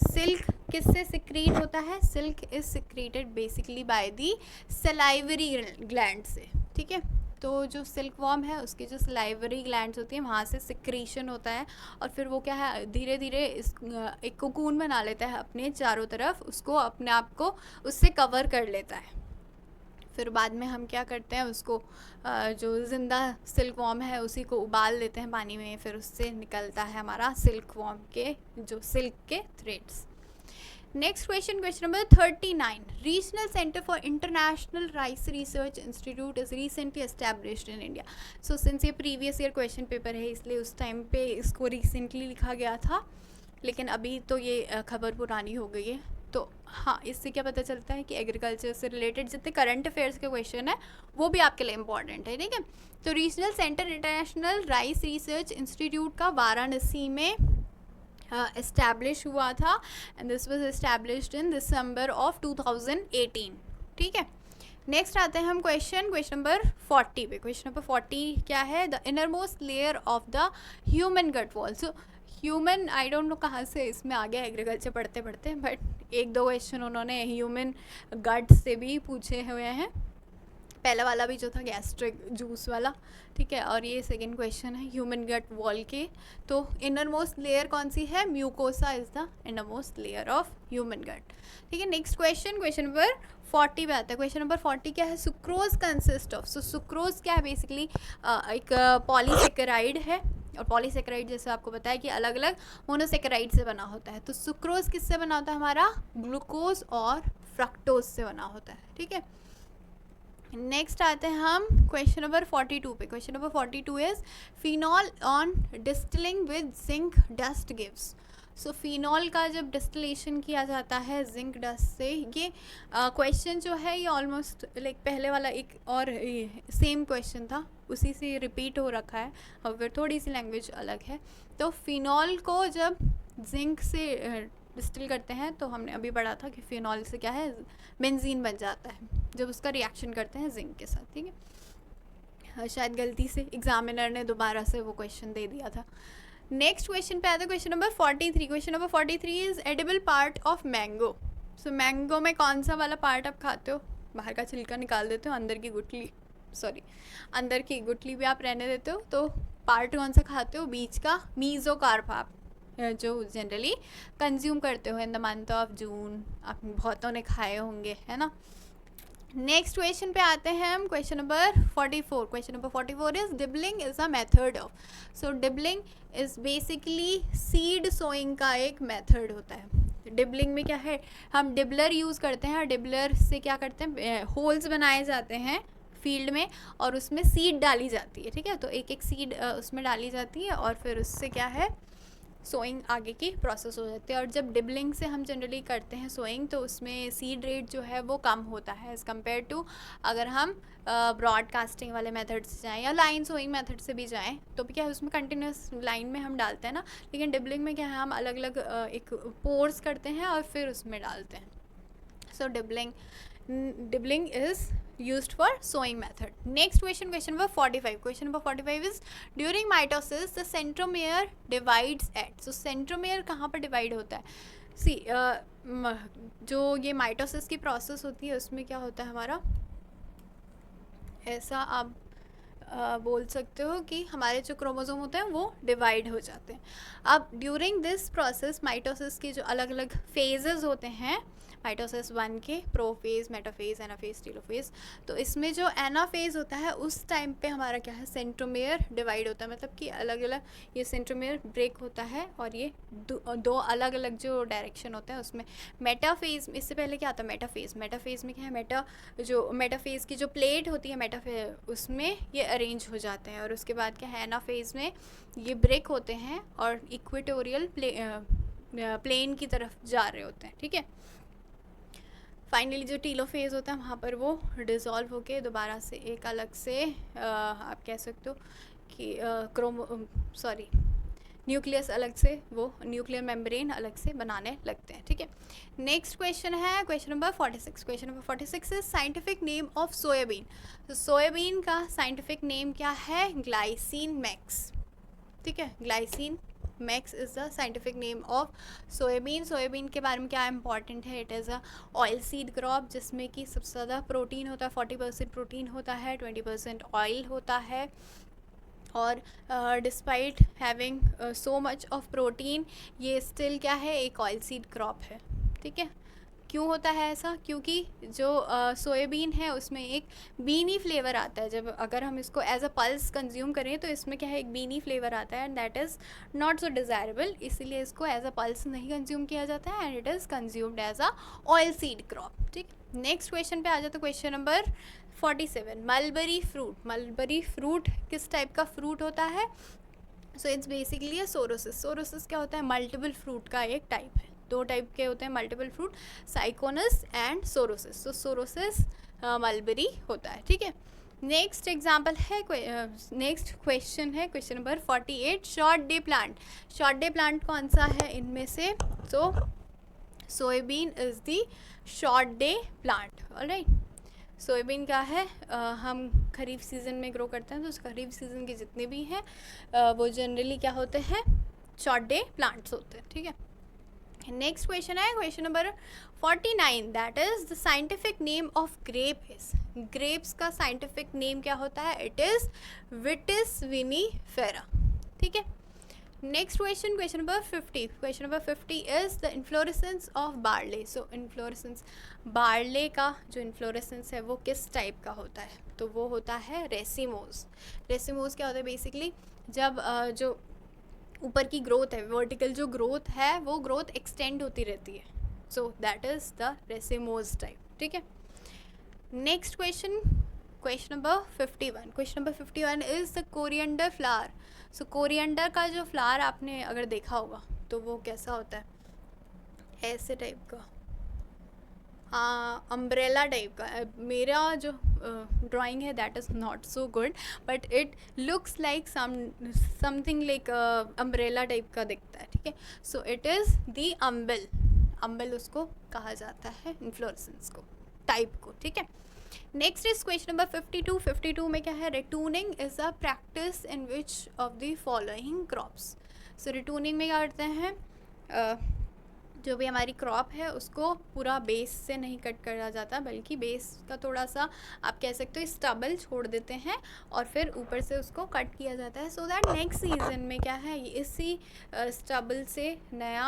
सिल्क किससे सिक्रीट होता है? Silk is secreted basically by the salivary gland से. ठीक है, तो जो सिल्क वॉर्म है उसके जो सलाइवरी ग्लैंड्स होती हैं वहाँ से सिक्रीशन होता है, और फिर वो क्या है धीरे धीरे एक कोकून बना लेता है अपने चारों तरफ, उसको अपने आप को उससे कवर कर लेता है. फिर बाद में हम क्या करते हैं, उसको जो ज़िंदा सिल्क वॉर्म है उसी को उबाल देते हैं पानी में, फिर उससे निकलता है हमारा सिल्क वॉर्म के जो सिल्क के threads. Next question number 39. Regional centre for international rice research institute is recently established in India. So since ये प्रीवियस ईयर क्वेश्चन पेपर है इसलिए उस टाइम पे इसको रिसेंटली लिखा गया था, लेकिन अभी तो ये खबर पुरानी हो गई है. तो हाँ, इससे क्या पता चलता है कि एग्रीकल्चर से रिलेटेड जितने करंट अफेयर्स के क्वेश्चन है वो भी आपके लिए इम्पॉर्टेंट है. ठीक है, तो regional centre international rice research institute का वाराणसी में एस्टैब्लिश हुआ था, and this was established in December of 2018. ठीक है, नेक्स्ट आते हैं हम क्वेश्चन नंबर 40 पे। क्वेश्चन नंबर 40 क्या है? The inner most layer of the human gut wall. So human, I don't know कहाँ से इसमें आ गया एग्रीकल्चर पढ़ते पढ़ते, बट एक दो क्वेश्चन उन्होंने ह्यूमन गट से भी पूछे हुए हैं। पहला वाला भी जो था गैस्ट्रिक जूस वाला, ठीक है, और ये सेकंड क्वेश्चन है ह्यूमन गट वॉल के। तो इनर मोस्ट लेयर कौन सी है? Mucosa is the inner most layer of human gut, ठीक है। नेक्स्ट क्वेश्चन नंबर 40 पे आता है। क्वेश्चन नंबर 40 क्या है? Sucrose consist of. So sucrose क्या है? बेसिकली एक पॉलीसेकेराइड है, और पॉलीसेकेराइड जैसे आपको पता है कि अलग अलग मोनोसेकेराइड से बना होता है। तो सुक्रोज किससे बना होता है? हमारा ग्लूकोज और फ्रक्टोज से बना होता है, ठीक है। नेक्स्ट आते हैं हम क्वेश्चन नंबर 42 पे। Question number 42 is phenol on distilling with zinc dust gives. So phenol का जब डिस्टिलेशन किया जाता है जिंक डस्ट से, ये क्वेश्चन जो है ये ऑलमोस्ट लाइक पहले वाला एक और सेम क्वेश्चन था, उसी से रिपीट हो रखा है, और थोड़ी सी लैंग्वेज अलग है। तो फिनॉल को जब जिंक से डिस्टिल करते हैं, तो हमने अभी पढ़ा था कि फिनॉल से क्या है? बेंजीन बन जाता है जब उसका रिएक्शन करते हैं जिंक के साथ, ठीक है। शायद गलती से एग्जामिनर ने दोबारा से वो क्वेश्चन दे दिया था। नेक्स्ट क्वेश्चन पे आता है question number 43। Question number 43 is edible part of mango. So mango में कौन सा वाला पार्ट आप खाते हो? बाहर का छिलका निकाल देते हो, अंदर की गुठली, सॉरी अंदर की गुठली भी आप रहने देते हो, तो पार्ट कौन सा खाते हो? बीच का मीजोकार्प आप जो जनरली कंज्यूम करते हो in the month of June. आप बहुतों ने खाए होंगे, है ना। नेक्स्ट क्वेश्चन पे आते हैं हम question number 44। Question number 44 is dibbling is a method of. So dibbling is basically seed sowing का एक मेथड होता है। डिबलिंग में क्या है? हम डिबलर यूज़ करते हैं, और डिबलर से क्या करते हैं? होल्स बनाए जाते हैं फील्ड में, और उसमें सीड डाली जाती है, ठीक है। तो एक एक सीड उसमें डाली जाती है, और फिर उससे क्या है? सोइंग आगे की प्रोसेस हो जाती है। और जब डिबलिंग से हम जनरली करते हैं सोइंग, तो उसमें सीड रेट जो है वो कम होता है एज़ कम्पेयर टू अगर हम ब्रॉडकास्टिंग वाले मेथड से जाएं या लाइन सोइंग मेथड से भी जाएं, तो भी क्या है? उसमें कंटिन्यूस लाइन में हम डालते हैं ना, लेकिन डिबलिंग में क्या है? हम अलग अलग एक पोर्स करते हैं और फिर उसमें डालते हैं। So dibbling is used for sowing method. Next question number 45. Question number 45 is during mitosis the centromere divides at. So centromere कहाँ पर divide होता है? See जो ये माइटोसिस की प्रोसेस होती है उसमें क्या होता है हमारा, ऐसा आप बोल सकते हो कि हमारे जो क्रोमोसोम होते हैं वो डिवाइड हो जाते हैं। अब ड्यूरिंग दिस प्रोसेस माइटोसिस के जो अलग अलग फेजेस होते हैं, माइटोसिस 1 के प्रोफेज, मेटाफेज, एनाफेज, टेलोफेज, तो इसमें जो एनाफेज होता है उस टाइम पे हमारा क्या है? सेंट्रोमेयर डिवाइड होता है, मतलब कि अलग अलग ये सेंट्रोमेयर ब्रेक होता है, और ये दो अलग अलग जो डायरेक्शन होते हैं उसमें। मेटाफेज, इससे पहले क्या आता है? मेटाफेज। मेटाफेज में क्या है? मेटाफेज की जो प्लेट होती है मेटाफेज, उसमें ये अरेंज हो जाते हैं, और उसके बाद क्या है? एनाफेज में ये ब्रेक होते हैं और इक्वेटोरियल प्लेन की तरफ जा रहे होते हैं, ठीक है। फाइनली जो टीलोफेज होता है वहाँ पर वो डिज़ोल्व होके दोबारा से एक अलग से आप कह सकते हो कि न्यूक्लियस अलग से, वो न्यूक्लियर मेम्ब्रेन अलग से बनाने लगते हैं, ठीक है। नेक्स्ट क्वेश्चन है question number 46। Question number 46 is scientific name of soybean. तो सोयाबीन का साइंटिफिक नेम क्या है? ग्लाइसिन मैक्स, ठीक है। Glycine max is the scientific name of soybean. Soybean के बारे में क्या इंपॉर्टेंट है? It is a oilseed crop जिसमें कि सबसे ज़्यादा प्रोटीन होता है, 40% प्रोटीन होता है, 20% ऑयल होता है, और despite having so much of protein, ये स्टिल क्या है? एक ऑयल सीड क्रॉप है, ठीक है। क्यों होता है ऐसा? क्योंकि जो सोयाबीन है उसमें एक बीनी फ्लेवर आता है। जब अगर हम इसको एज अ पल्स कंज्यूम करें तो इसमें क्या है? एक बीनी फ्लेवर आता है, and that is not so desirable, इसीलिए इसको एज अ पल्स नहीं कंज्यूम किया जाता है, and it is consumed as a oilseed crop, ठीक। नेक्स्ट क्वेश्चन पे आ जाता है question number 47। Mulberry fruit. Mulberry fruit किस टाइप का फ्रूट होता है? So it's basically a sorosis. Sorosis क्या होता है? मल्टीपल फ्रूट का एक टाइप है। दो टाइप के होते हैं multiple fruit, syconus and sorosis. तो सोरोसिस मलबरी होता है, ठीक है। नेक्स्ट एग्जाम्पल है, नेक्स्ट क्वेश्चन है question number 48। Short day plant. Short day plant कौन सा है इनमें से? So soybean is the short day plant, alright. Soybean क्या है, हम खरीफ सीज़न में ग्रो करते हैं, तो उस खरीफ सीज़न के जितने भी हैं वो जनरली क्या होते हैं, शॉर्ट डे प्लांट्स होते हैं, ठीक है। नेक्स्ट क्वेश्चन है question number 49, that is the scientific name of grape is, grapes का साइंटिफिक नेम क्या होता है, इट इज विटिस विनीफेरा, ठीक है। Next question, question number 50, question number 50 is the inflorescence of barley. So inflorescence, barley का जो इन्फ्लोरेसेंस है वो किस टाइप का होता है, तो वो होता है रेसिमोस। रेसिमोस क्या होता है, बेसिकली जब जो ऊपर की ग्रोथ है, वर्टिकल जो ग्रोथ है वो ग्रोथ एक्सटेंड होती रहती है, so that is the racemose type, ठीक है। Next question, question number 51, question number 51 is the coriander flower. So coriander का जो फ्लावर आपने अगर देखा होगा तो वो कैसा होता है, ऐसे टाइप का, अम्ब्रेला टाइप का। मेरा जो ड्राइंग है that is not so good, but it looks like something like umbrella type का दिखता है, ठीक है। So it is the humble, humble उसको कहा जाता है, इन्फ्लोरेसेंस को, टाइप को, ठीक है। नेक्स्ट इज क्वेश्चन नंबर 52, 52 में क्या है, ratooning is a practice in which of the following crops. So ratooning में क्या करते हैं, जो भी हमारी क्रॉप है उसको पूरा बेस से नहीं कट करा जाता, बल्कि बेस का थोड़ा सा आप कह सकते हो स्टबल छोड़ देते हैं और फिर ऊपर से उसको कट किया जाता है, सो दैट नेक्स्ट सीजन में क्या है, इसी स्टबल से नया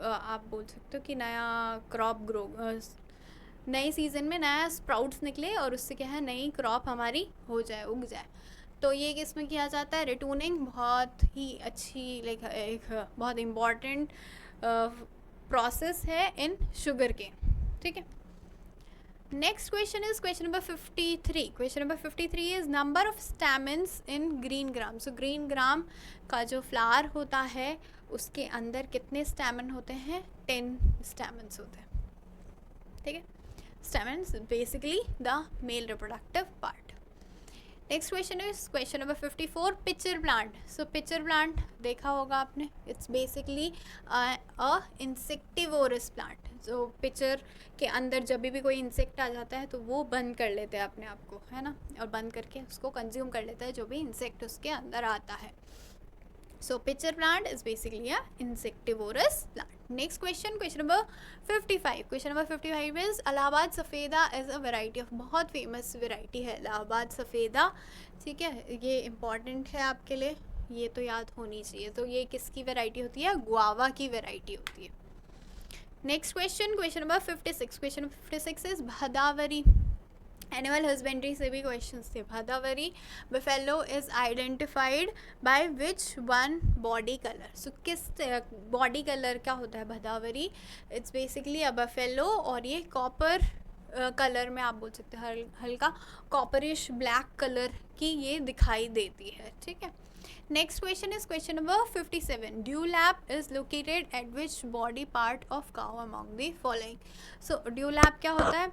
आप बोल सकते हो कि नया क्रॉप ग्रो, नए सीज़न में नया स्प्राउट्स निकले और उससे क्या है नई क्रॉप हमारी हो जाए, उग जाए। तो ये किस में किया जाता है, रिटूनिंग बहुत ही अच्छी लाइक एक बहुत इम्पॉर्टेंट प्रोसेस है इन शुगर केन, ठीक है। Next question is question number 53, question number 53 is number of stamens in green gram. So green gram का जो फ्लावर होता है उसके अंदर कितने स्टैमन होते हैं, 10 स्टैमेंस होते हैं, ठीक है। Stamens basically the male reproductive part. Next question is question number 54, pitcher plant. So pitcher plant देखा होगा आपने, it's basically a insectivorous plant. जो पिचर के अंदर जब भी कोई इंसेक्ट आ जाता है तो वो बंद कर लेते हैं अपने आप को, है ना, और बंद करके उसको कंज्यूम कर लेता है जो भी इंसेक्ट उसके अंदर आता है। So pitcher plant is basically a insectivorous plant. Next question, question number 55. Question number 55 is Allahabad Safeda is a variety of, बहुत famous variety है इलाहाबाद सफ़ेदा, ठीक है। ये important है आपके लिए, ये तो याद होनी चाहिए। तो ये किसकी वैरायटी होती है, गुआवा की वैरायटी होती है। Next question, question number 56, question number 56 is Bhadawari. Animal husbandry से भी क्वेश्चंस थे। Bhadawari buffalo is identified by which one body colour. So किस बॉडी कलर क्या होता है Bhadawari, it's basically a buffalo, और ये कॉपर कलर में आप बोल सकते हैं, हल्का कॉपरिश ब्लैक कलर की ये दिखाई देती है, ठीक है। Next question is question number 57, dewlap is located at which body part of cow among the following. So dewlap क्या होता है,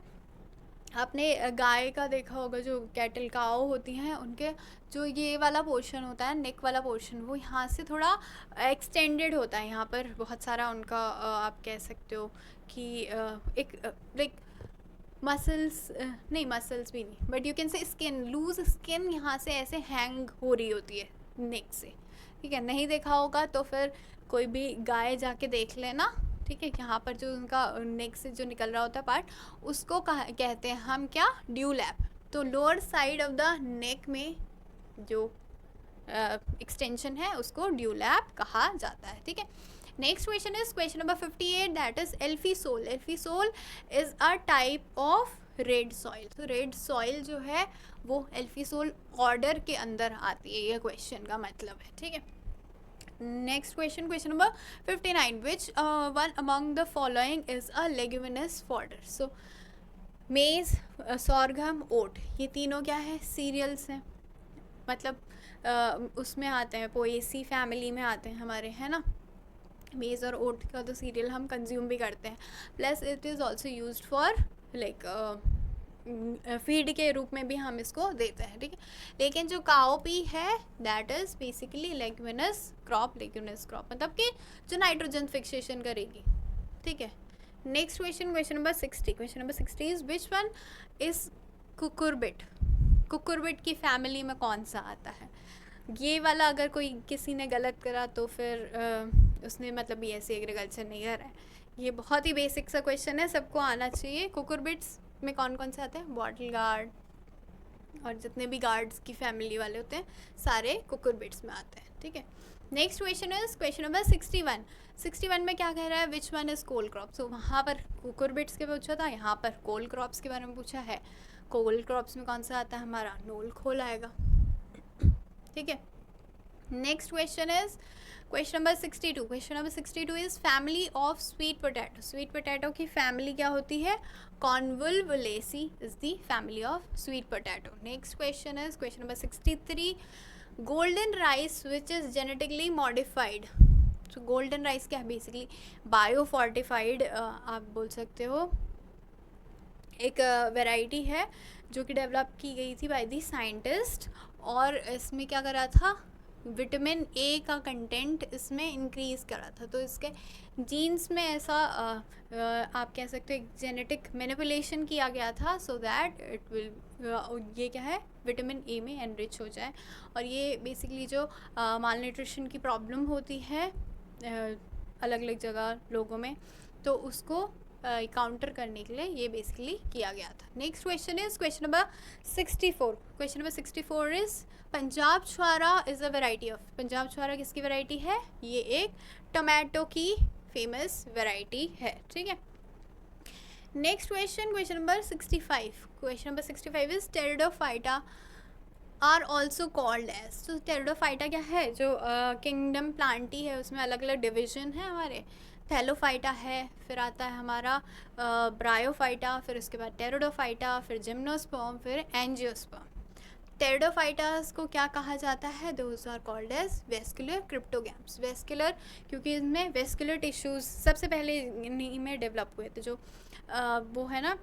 आपने गाय का देखा होगा, जो कैटल काओ होती हैं उनके जो ये वाला पोर्शन होता है, नेक वाला पोर्शन, वो यहाँ से थोड़ा एक्सटेंडेड होता है, यहाँ पर बहुत सारा उनका आप कह सकते हो कि एक लाइक मसल्स, नहीं मसल्स भी नहीं, but you can say skin, loose skin यहाँ से ऐसे हैंग हो रही होती है नेक से, ठीक है। नहीं देखा होगा तो फिर कोई भी गाय जाके देख लेना, ठीक है। यहाँ पर जो उनका नेक से जो निकल रहा होता है पार्ट, उसको कहते हैं हम क्या, ड्यूलैप। तो lower side of the neck में जो एक्सटेंशन है उसको ड्यूलैप कहा जाता है, ठीक है। Next question is question number 58, that is alfisol. Alfisol is a type of red soil. तो रेड सॉइल जो है वो एल्फीसोल ऑर्डर के अंदर आती है, ये क्वेश्चन का मतलब है, ठीक है। Next question, question number 59, which one among the following is a leguminous fodder. So maize, sorghum, ओट, ये तीनों क्या है, सीरियल्स हैं, मतलब उसमें आते हैं, पोएसी फैमिली में आते हैं हमारे, है ना। मेज और ओट का तो सीरियल हम कंज्यूम भी करते हैं, plus it is also used for like feed के रूप में भी हम इसको देते हैं, ठीक है। लेकिन जो काओपी है that is basically leguminous crop, leguminous crop मतलब कि जो नाइट्रोजन फिक्सेशन करेगी, ठीक है। Next question, question number 60, question number 60 is which one is cucurbit, cucurbit की फैमिली में कौन सा आता है? ये वाला अगर कोई किसी ने गलत करा तो फिर उसने मतलब BSc एग्रीकल्चर नहीं करा है। ये बहुत ही बेसिक सा क्वेश्चन है, सबको आना चाहिए। कुकुरबिट्स में कौन कौन से आते हैं? बॉटल गार्ड और जितने भी गार्ड्स की फैमिली वाले होते हैं सारे कुकुरबिट्स में आते हैं, ठीक है। Next question is question number 61। 61 में क्या कह रहा है? Which one is cole crop. So वहाँ पर कुकुरबिट्स के पूछा था, यहाँ पर कोल क्रॉप्स के बारे में पूछा है। कोल क्रॉप्स में कौन सा आता है? हमारा नोल खोल आएगा, ठीक है। Next question is question number 62। Question number 62 is family of sweet potato. Sweet potato की फैमिली क्या होती है? Convolvulaceae is the family of sweet potato. Next question is question number 63। Golden rice which is genetically modified. तो गोल्डन राइस क्या है? बेसिकली बायो फोर्टिफाइड आप बोल सकते हो, एक वैरायटी है जो कि डेवलप की गई थी बाय दी साइंटिस्ट, और इसमें क्या करा था? विटामिन ए का कंटेंट इसमें इंक्रीज़ करा था। तो इसके जीन्स में ऐसा आप कह सकते हो जेनेटिक मैनिपुलेशन किया गया था, सो दैट इट विल ये क्या है? विटामिन ए में एनरिच हो जाए। और ये बेसिकली जो माल न्यूट्रिशन की प्रॉब्लम होती है अलग अलग जगह लोगों में, तो उसको काउंटर करने के लिए ये बेसिकली किया गया था। Next question is question number 64। Question number 64 is Punjab Chhuhara is a variety of. Punjab Chhuhara किसकी वैरायटी है? ये एक टोमेटो की फेमस वैरायटी है, ठीक है। Next question, question number 65। Question number 65 is pteridophyta are also called as. तो टेरिडोफाइटा क्या है? जो किंगडम प्लांटी है उसमें अलग अलग डिविजन है हमारे। थैलोफाइटा है, फिर आता है हमारा ब्रायोफाइटा, फिर उसके बाद टेरिडोफाइटा, फिर जिम्नोस्पर्म, फिर एंजियोस्पर्म। टेरिडोफाइटास को क्या कहा जाता है? Those are called as vascular cryptogams. Vascular क्योंकि इनमें वेस्कुलर टिश्यूज सबसे पहले इन्हीं में डेवलप हुए थे। जो वो है ना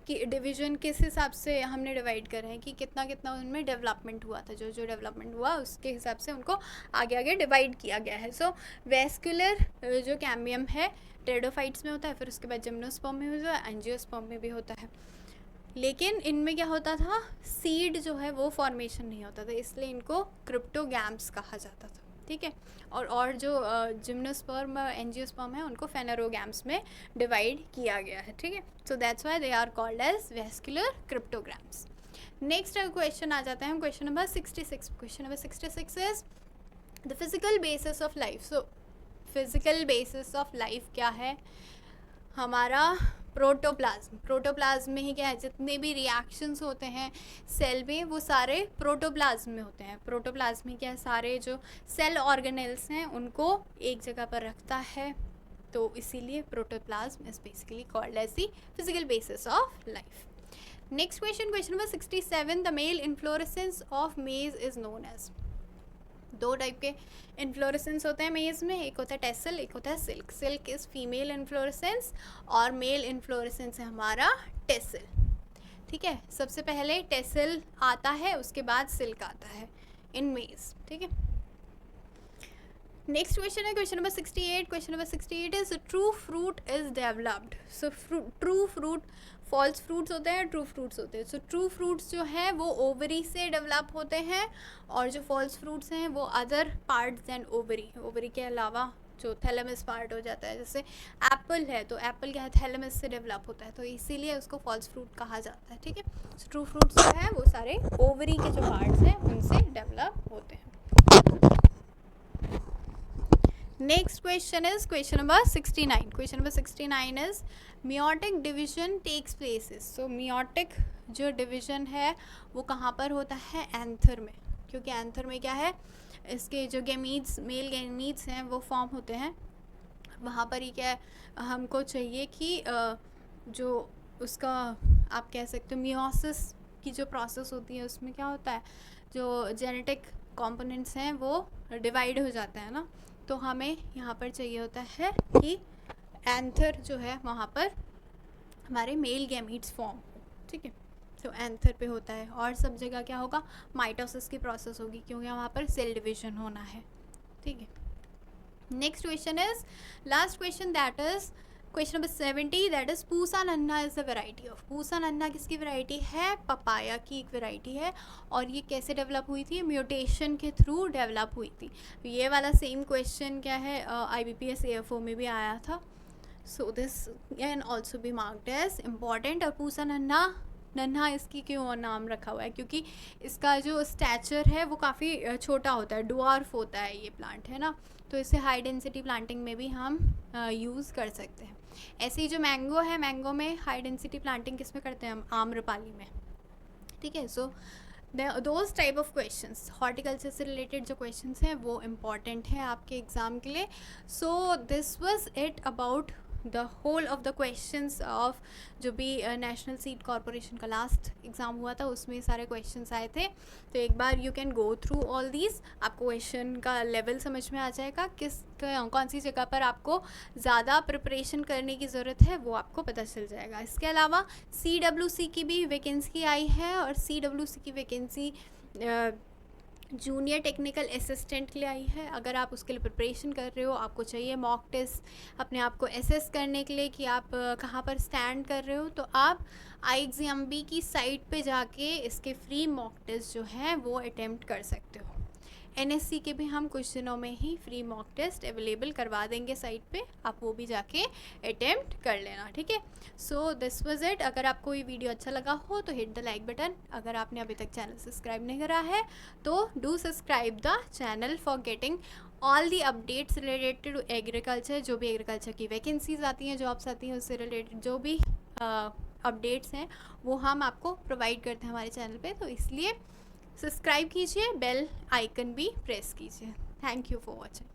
कि डिवीजन किस हिसाब से हमने डिवाइड करे हैं कि कितना कितना उनमें डेवलपमेंट हुआ था, जो जो डेवलपमेंट हुआ उसके हिसाब से उनको आगे आगे डिवाइड किया गया है। सो वेस्कुलर जो कैम्बियम है टेरिडोफाइट्स में होता है, फिर उसके बाद जिम्नोस्पर्म में होता है, एंजियोस्पर्म में भी होता है। लेकिन इनमें क्या होता था? सीड जो है वो फॉर्मेशन नहीं होता था, इसलिए इनको क्रिप्टोगैम्स कहा जाता था, ठीक है। और जो जिम्नोस्पर्म एंजियोस्पर्म है उनको फेनेरोगैम्स में डिवाइड किया गया है, ठीक है। So that's why they are called as vascular cryptogams. Next question आ जाता है question number 66। Question number 66 is the physical basis of life. So physical basis of life क्या है? हमारा प्रोटोप्लाज्म। प्रोटोप्लाज्म में ही क्या है? जितने भी रिएक्शंस होते हैं सेल में वो सारे प्रोटोप्लाज्म में होते हैं। प्रोटोप्लाज्म में क्या है? सारे जो सेल ऑर्गेनेल्स हैं उनको एक जगह पर रखता है, तो इसीलिए protoplasm is basically called as the physical basis of life. Next question, question number 67। The male inflorescence of maize is known as. दो टाइप के इन्फ्लोरेसेंस होते हैं मेज में, एक होता है टेसल, एक होता है silk. Silk is female inflorescence और मेल इन्फ्लोरेसेंस है हमारा टेसल, ठीक है। सबसे पहले टेसल आता है, उसके बाद सिल्क आता है इन मेज, ठीक है। नेक्स्ट क्वेश्चन है question number 68। Question number 68 is true fruit is developed. So true fruit, false fruits होते हैं, ट्रू फ्रूट्स होते हैं। सो ट्रू फ्रूट्स जो हैं वो ओवरी से डेवलप होते हैं, और जो फॉल्स फ्रूट्स हैं वो other parts than ovary. Ovary के अलावा जो थैलेमस पार्ट हो जाता है, जैसे एप्पल है तो एप्पल क्या है? थैलेमस से डेवलप होता है, तो इसीलिए उसको फॉल्स फ्रूट कहा जाता है, ठीक है। सो ट्रू फ्रूट्स जो है वो सारे ओवरी के जो पार्ट्स हैं उनसे डेवलप होते हैं। Next question is question number 69। Question number 69 is meiotic division takes places. So meiotic जो डिवीजन है वो कहाँ पर होता है? एंथर में, क्योंकि एंथर में क्या है? इसके जो गैमीट्स, मेल गैमीट्स हैं वो फॉर्म होते हैं वहाँ पर ही। क्या है? हमको चाहिए कि जो उसका आप कह सकते हो मियोसिस की जो प्रोसेस होती है उसमें क्या होता है? जो जेनेटिक कंपोनेंट्स हैं वो डिवाइड हो जाते हैं ना, तो हमें यहाँ पर चाहिए होता है कि एंथर जो है वहाँ पर हमारे मेल गैमीट्स फॉर्म, ठीक है। तो एंथर पे होता है, और सब जगह क्या होगा? माइटोसिस की प्रोसेस होगी, क्योंकि वहाँ पर सेल डिवीजन होना है, ठीक है। Next question is last question, that is question number 70 that is Pusa Nanha is the variety of. Pusa Nanha किसकी वेराइटी है? पपाया की एक वेराइटी है। और ये कैसे डेवलप हुई थी? म्यूटेशन के थ्रू डेवलप हुई थी। ये वाला सेम क्वेश्चन क्या है, IBPS AFO में भी आया था। So this can also be marked as important. और पूसा नन्ना, नन्हा इसकी क्यों नाम रखा हुआ है? क्योंकि इसका जो स्टैचर है वो काफ़ी छोटा होता है, डुआर्फ होता है ये प्लांट, है ना। तो इसे हाई डेंसिटी प्लांटिंग में भी हम यूज़ कर सकते हैं। ऐसे ही जो मैंगो है, मैंगो में हाई डेंसिटी प्लांटिंग किस में करते हैं हम? आम्रपाली में, ठीक है। So those type of questions, horticulture से रिलेटेड जो क्वेश्चंस हैं वो इम्पॉर्टेंट है आपके एग्ज़ाम के लिए। So this was it about the whole of the questions of जो भी नेशनल सीड कॉरपोरेशन का लास्ट एग्ज़ाम हुआ था उसमें सारे क्वेश्चंस आए थे। तो एक बार you can go through all these, आपको क्वेश्चन का लेवल समझ में आ जाएगा, कौन सी जगह पर आपको ज़्यादा प्रिपरेशन करने की ज़रूरत है वो आपको पता चल जाएगा। इसके अलावा CWC की भी वैकेंसी आई है, और CWC की वैकेंसी जूनियर टेक्निकल असिस्टेंट के लिए आई है। अगर आप उसके लिए प्रिपरेशन कर रहे हो, आपको चाहिए मॉक टेस्ट अपने आप को एसेस करने के लिए कि आप कहाँ पर स्टैंड कर रहे हो, तो आप IXAMB की साइट पे जाके इसके फ्री मॉक टेस्ट जो है वो अटेम्प्ट कर सकते हो। NSC के भी हम कुछ दिनों में ही फ्री मॉक टेस्ट अवेलेबल करवा देंगे साइट पे, आप वो भी जाके अटेम्प्ट कर लेना, ठीक है। सो दिस वाज इट। अगर आपको ये वीडियो अच्छा लगा हो तो हिट द लाइक बटन। अगर आपने अभी तक चैनल सब्सक्राइब नहीं करा है तो do subscribe the channel for getting all the updates related to agriculture. जो भी एग्रीकल्चर की वैकेंसीज आती हैं, जॉब्स आती हैं, उससे रिलेटेड जो भी अपडेट्स हैं वो हम आपको प्रोवाइड करते हैं हमारे चैनल पे। तो इसलिए सब्सक्राइब कीजिए, बेल आइकन भी प्रेस कीजिए। Thank you for watching.